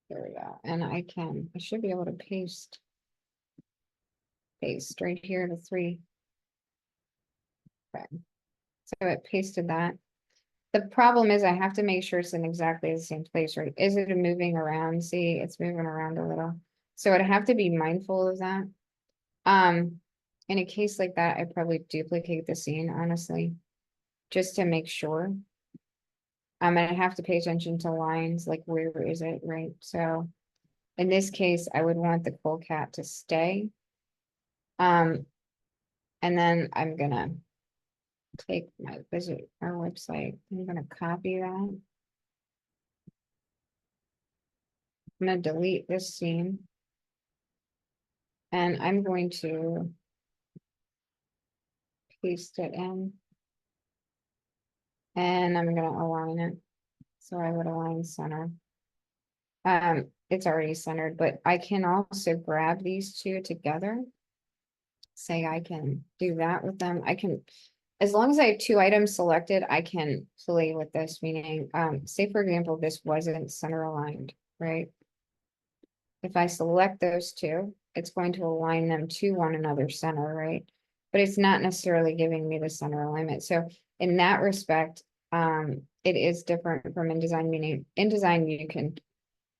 There we go. And I should be able to paste right here to 3. Okay. So it pasted that. The problem is I have to make sure it's in exactly the same place, right? Is it moving around? See, it's moving around a little. So I'd have to be mindful of that. In a case like that, I'd probably duplicate the scene, honestly, just to make sure. And I have to pay attention to lines, like where is it, right? So in this case, I would want the cool cat to stay. And then I'm gonna take my visit our website. I'm gonna copy that. I'm gonna delete this scene. And I'm going to paste it in. And I'm gonna align it. So I would align center. It's already centered, but I can also grab these 2 together. Say I can do that with them. I can, as long as I have 2 items selected, I can play with this, meaning, say for example, this wasn't center aligned, right? If I select those 2, it's going to align them to one another center, right? But it's not necessarily giving me the center alignment. So in that respect, it is different from InDesign, meaning InDesign,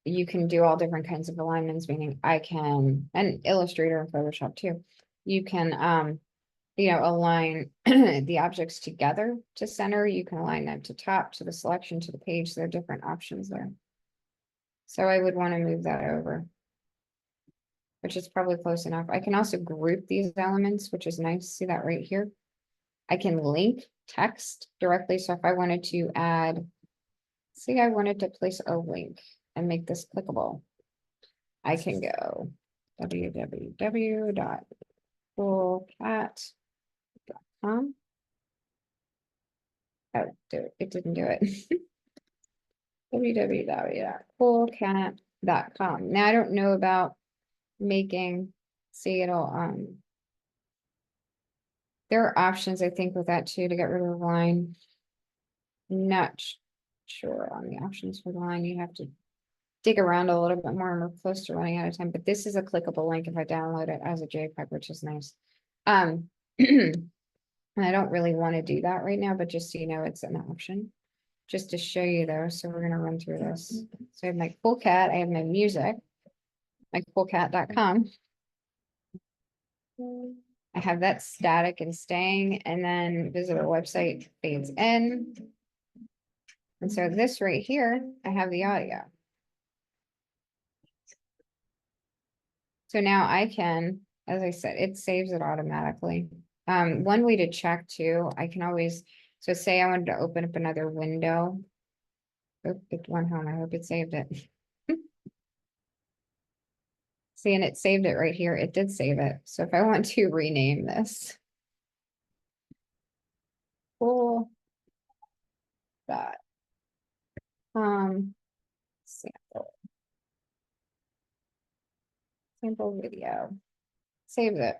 you can do all different kinds of alignments, meaning I can, and Illustrator and Photoshop too. You can, you know, align the objects together to center. You can align them to top, to the selection, to the page. There are different options there. So I would want to move that over, which is probably close enough. I can also group these elements, which is nice. See that right here? I can link text directly. So if I wanted to add, say I wanted to place a link and make this clickable, I can go www.coolcat.com. Oh, it didn't do it. www.coolcat.com. Now I don't know about making, see it'll, there are options I think with that too to get rid of the line. Not sure on the options for the line. You have to dig around a little bit more, and we're close to running out of time, but this is a clickable link if I download it as a JPEG, which is nice. And I don't really want to do that right now, but just so you know, it's an option. just to show you though. So we're gonna run through this. So I have my cool cat, I have my music, my coolcat.com. I have that static and staying, and then visitor website fades in. And so this right here, I have the audio. So now I can, as I said, it saves it automatically. One way to check too, I can always, so say I wanted to open up another window. Oh, it went home. I hope it saved it. See, and it saved it right here. It did save it. So if I want to rename this. Cool. Dot. Sample. Sample video. Saves it.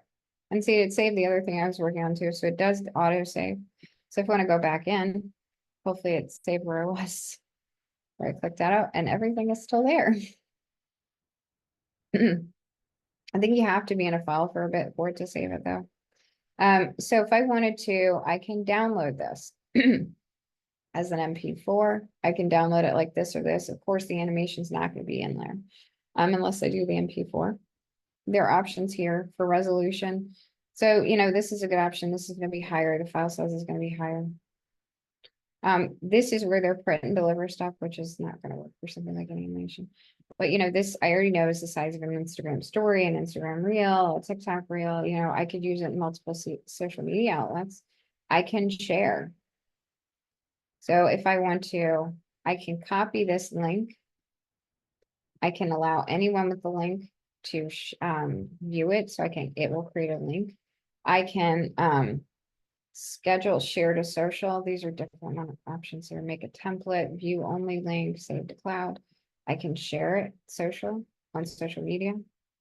And see, it saved the other thing I was working on too. So it does auto save. So if I want to go back in, hopefully it's saved where it was. Right click that out and everything is still there. I think you have to be in a file for a bit for it to save it though. So if I wanted to, I can download this as an MP4. I can download it like this or this. Of course, the animation's not going to be in there unless I do the MP4. There are options here for resolution. So, this is a good option. This is going to be higher. The file size is going to be higher. This is where they're print and deliver stuff, which is not going to work for something like an animation. But this I already know is the size of an Instagram story, an Instagram reel, a TikTok reel. I could use it in multiple social media outlets. I can share. So if I want to, I can copy this link. I can allow anyone with the link to view it. So it will create a link. I can schedule share to social. These are different options here. Make a template, view only link, save to cloud. I can share it on social media.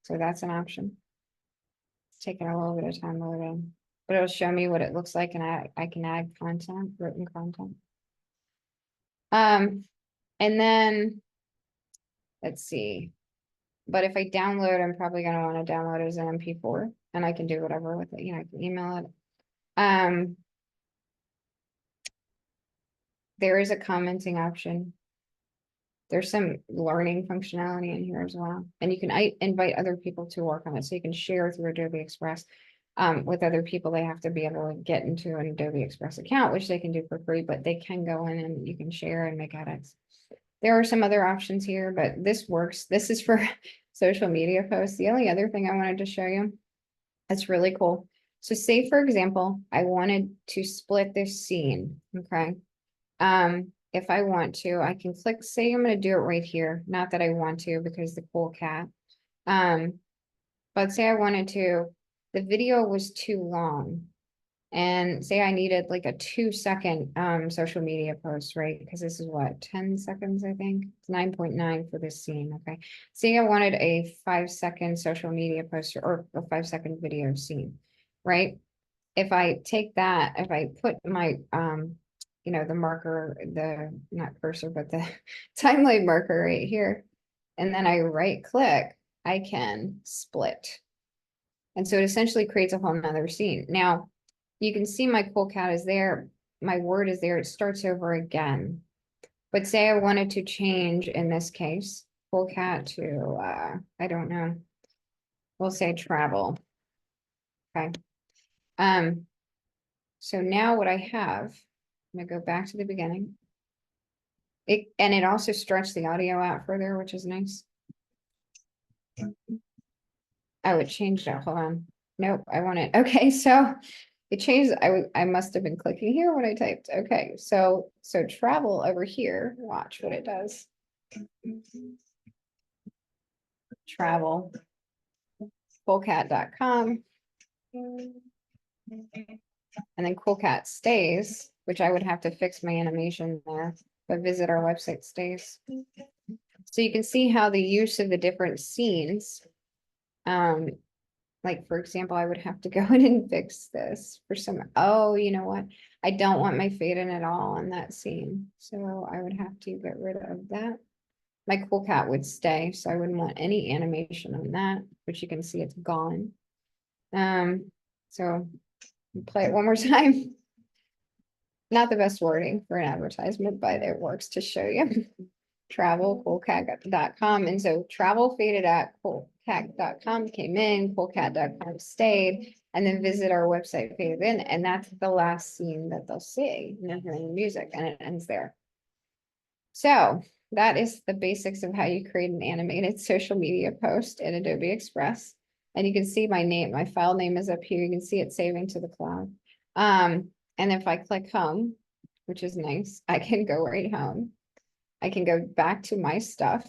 So that's an option. It's taking a little bit of time to load in, but it'll show me what it looks like, and I can add content, written content. And then let's see. But if I download, I'm probably going to want to download it as an MP4, and I can do whatever with it. I can email it. There is a commenting option. There's some learning functionality in here as well. And you can invite other people to work on it. So you can share through Adobe Express with other people. They have to be able to get into an Adobe Express account, which they can do for free, but they can go in and you can share and make edits. There are some other options here, but this works. This is for social media posts. The only other thing I wanted to show you, that's really cool. So say, for example, I wanted to split this scene, okay? If I want to, I can click, say I'm going to do it right here. Not that I want to because the cool cat. But say I wanted to, the video was too long. And say I needed like a 2-second social media post, right? Because this is what, 10 seconds, I think. It's 9.9 for this scene, okay? Say I wanted a 5-second social media post or a 5-second video scene, right? If I take that, if I put my the marker, not cursor, but the timeline marker right here, and then I right click, I can split. And so it essentially creates a whole nother scene. Now, you can see my cool cat is there. My word is there. It starts over again. But say I wanted to change, in this case, cool cat to, I don't know, we'll say travel. Okay. So now what I have, I'm gonna go back to the beginning. And it also stretched the audio out further, which is nice. Oh, it changed it. Hold on. Nope, I want it. Okay, so it changed. I must have been clicking here when I typed. Okay, so travel over here. Watch what it does. Travel. Coolcat.com. And then Coolcat stays, which I would have to fix my animation there, but visit our website stays. So you can see how the use of the different scenes, like for example, I would have to go in and fix this for some, oh, you know what? I don't want my fade in at all on that scene. So I would have to get rid of that. My cool cat would stay, so I wouldn't want any animation on that, which you can see it's gone. So play it one more time. Not the best wording for an advertisement, but it works to show you. Travelcoolcat.com. And so travel faded at coolcat.com came in, coolcat.com stayed, and then visit our website faded in. And that's the last scene that they'll see. And they're hearing the music and it ends there. So that is the basics of how you create an animated social media post in Adobe Express. And you can see my name, my file name is up here. You can see it saving to the cloud. And if I click home, which is nice, I can go right home. I can go back to my stuff.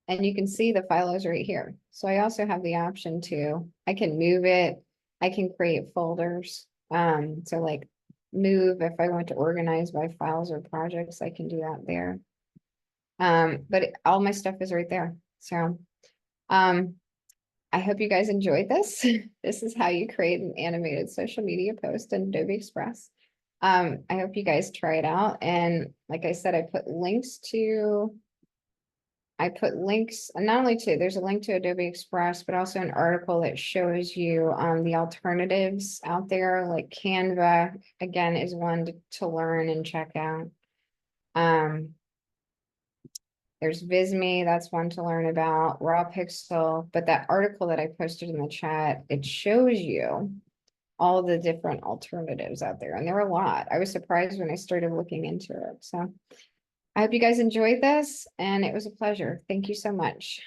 And you can see the file is right here. So I also have the option to, I can move it. I can create folders. So like move, if I want to organize by files or projects, I can do that there. But all my stuff is right there. So, I hope you guys enjoyed this. This is how you create an animated social media post in Adobe Express. I hope you guys try it out. And like I said, I put links, not only to, there's a link to Adobe Express, but also an article that shows you the alternatives out there, like Canva, again, is one to learn and check out. There's Visme, that's one to learn about, Raw Pixel, but that article that I posted in the chat, it shows you all the different alternatives out there, and there are a lot. I was surprised when I started looking into it. So I hope you guys enjoyed this, and it was a pleasure. Thank you so much.